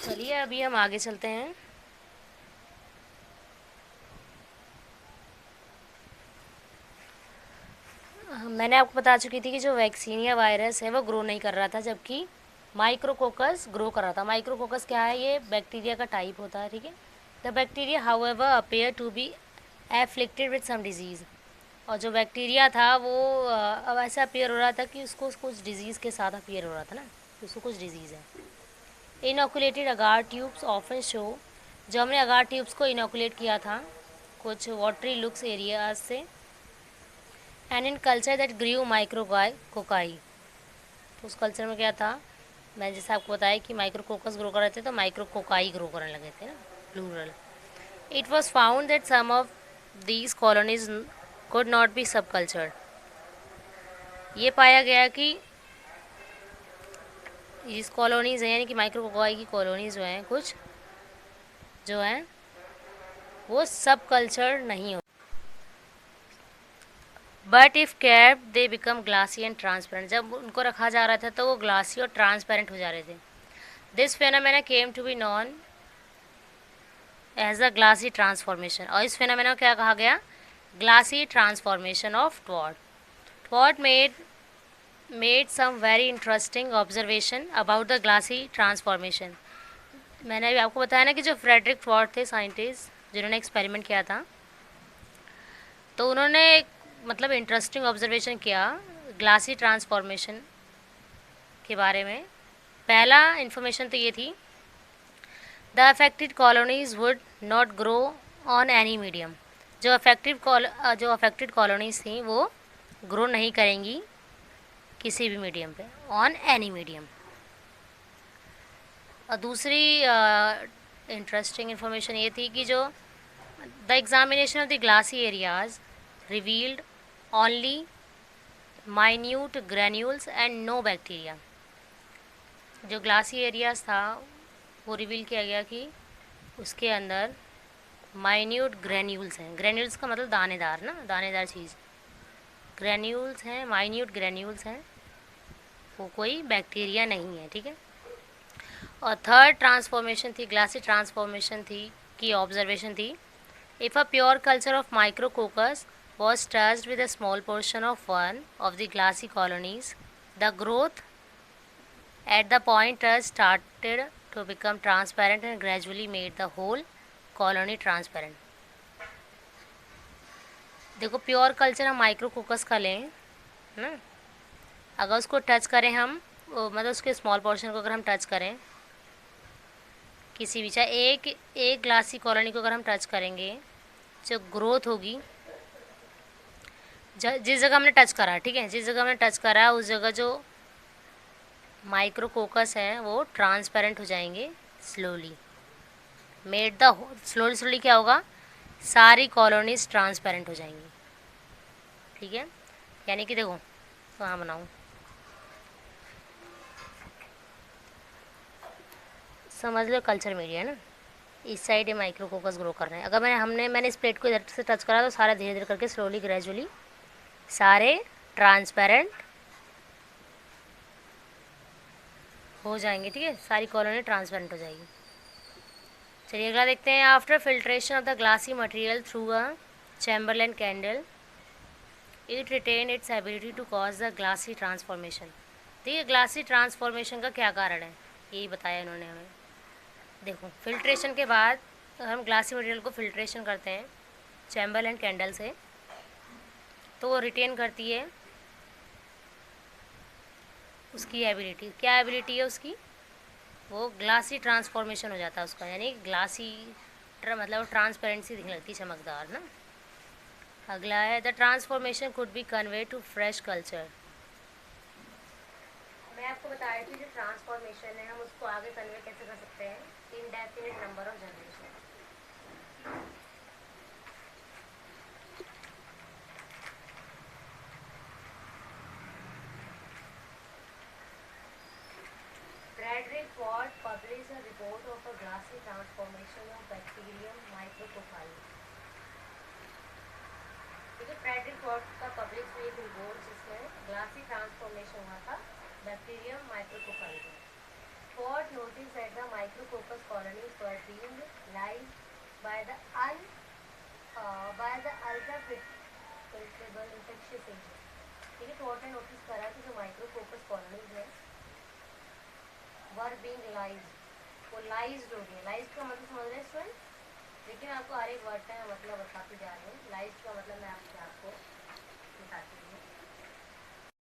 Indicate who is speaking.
Speaker 1: चलिए अभी हम आगे चलते हैं। मैंने आपको बता चुकी थी कि जो वैक्सीनिया वायरस है वो ग्रो नहीं कर रहा था, जबकि माइक्रोकोकस ग्रो कर रहा था। माइक्रोकोकस क्या है? ये बैक्टीरिया का टाइप होता है, ठीक है। The bacteria however appear to be afflicted with some disease. और जो बैक्टीरिया था वो अब ऐसा अपेयर हो रहा था कि उसको कुछ डिजीज़ के साथ अपेयर हो रहा था ना, कि उसको कुछ डिजीज़ है। Inoculated agar tubes often show, जो हमने अगार ट्यूब्स को इनोकुलेट किया था कुछ वाटरी लुक्स एरियाज से, and in culture that grew micrococci. तो उस कल्चर में क्या था? मैं जैसे आपको बताया कि माइक्रोकोकस ग्रो कर रहे थे तो माइक्रोकोकाई ग्रो करने लगे थे ना, plural. It was found that some of these colonies could not be subcultured. ये पाया गया कि इस कॉलोनीज़ हैं, यानी कि माइक्रोकोकाई की कॉलोनीज़ जो हैं कुछ, जो हैं वो सब कल्चर नहीं हो, but if capped they become glassy and transparent. जब उनको रखा जा रहा था तो वो ग्लासी और ट्रांसपेरेंट हो जा रहे थे। This phenomena came to be known as a glassy transformation. और इस फेनामेना को क्या कहा गया? Glassy transformation of ट्वॉट। ट्वॉट made some very interesting observation about the glassy transformation. मैंने अभी आपको बताया ना कि जो फ्रेडरिक ट्वॉट थे साइंटिस्ट जिन्होंने एक्सपेरिमेंट किया था, तो उन्होंने मतलब इंटरेस्टिंग ऑब्जर्वेशन किया ग्लासी ट्रांसफॉर्मेशन के बारे में। पहला इन्फॉर्मेशन तो ये थी, the affected colonies would not grow on any medium. जो अफेक्टेड कॉलोनीज थी वो ग्रो नहीं करेंगी किसी भी मीडियम पे, ऑन एनी मीडियम। और दूसरी इंटरेस्टिंग इन्फॉर्मेशन ये थी कि जो the examination of the glassy areas revealed only minute granules and no bacteria. जो ग्लासी एरियाज था वो रिवील किया गया कि उसके अंदर माइन्यूट ग्रैन्यूल्स हैं। ग्रैन्यूल्स का मतलब दानेदार ना, दानेदार चीज़। ग्रैन्यूल्स हैं, माइन्यूट ग्रैन्यूल्स हैं, वो कोई बैक्टीरिया नहीं है, ठीक है। और थर्ड ट्रांसफॉर्मेशन थी, ग्लासी ट्रांसफॉर्मेशन थी की ऑब्जर्वेशन थी, if a pure culture of micrococcus was touched with a small portion of one of the glassy colonies, the growth at the point touched started to become transparent and gradually made the whole colony transparent. देखो, pure culture हम micrococcus का लें ना, अगर उसको touch करें हम, मतलब उसके स्मॉल पोर्शन को अगर हम टच करें, किसी भी चाहे एक ग्लासी कॉलोनी को अगर हम टच करेंगे, जो ग्रोथ होगी जिस जगह हमने टच करा, ठीक है, जिस जगह हमने टच करा उस जगह जो माइक्रोकोकस हैं वो ट्रांसपेरेंट हो जाएंगे slowly. Made the slowly slowly क्या होगा? सारी कॉलोनीज ट्रांसपेरेंट हो जाएंगी, ठीक है। यानी कि देखो, कहाँ बनाऊँ, समझ लो कल्चर मीडिया ना, इस साइड ये माइक्रोकोकस ग्रो कर रहे हैं। अगर मैंने इस प्लेट को इधर से टच करा तो सारा धीरे धीरे करके स्लोली ग्रेजुअली सारे ट्रांसपेरेंट हो जाएंगे, ठीक है, सारी कॉलोनी ट्रांसपेरेंट हो जाएगी। चलिए अगला देखते हैं। After filtration of the glassy material through a Chamberland candle, it retain its ability to cause the glassy transformation. देखिए ग्लासी ट्रांसफॉर्मेशन का क्या कारण है, यही बताया इन्होंने हमें। देखो, फिल्ट्रेशन के बाद हम ग्लासी मटेरियल को फिल्ट्रेशन करते हैं चैम्बरलैंड कैंडल से, तो वो रिटेन करती है उसकी एबिलिटी। क्या एबिलिटी है उसकी? वो ग्लासी ट्रांसफॉर्मेशन हो जाता है उसका, यानी ग्लासी मतलब ट्रांसपेरेंसी दिखने लगती, चमकदार ना। अगला है, the transformation could be convey to fresh culture. मैं आपको बताया थी जो ट्रांसफॉर्मेशन है हम उसको आगे कन्वे कैसे कर सकते हैं, indefinite number of generation. Frederick Ford publish a report of a glassy transformation of bacterium micrococci. देखिए फ्रेडरिक फॉर्ड का पब्लिश हुई एक रिपोर्ट जिसमें ग्लासी ट्रांसफॉर्मेशन हुआ था बैक्टीरियम माइक्रोकोकाई में। Ford notice that the micrococcus colonies were being lyzed by the ultra filtrable infectious agent. ठीक है, थॉट ने नोटिस करा कि जो माइक्रोकोकस कॉलोनीज है वर बीइंग लाइज्ड, वो लाइज्ड हो गई। लाइज्ड का मतलब समझ रहे हैं स्टूडेंट? देखिए मैं आपको हर एक वर्ड का मतलब बताती जा रही हूँ। लाइज्ड का मतलब मैं आपको बताती हूँ।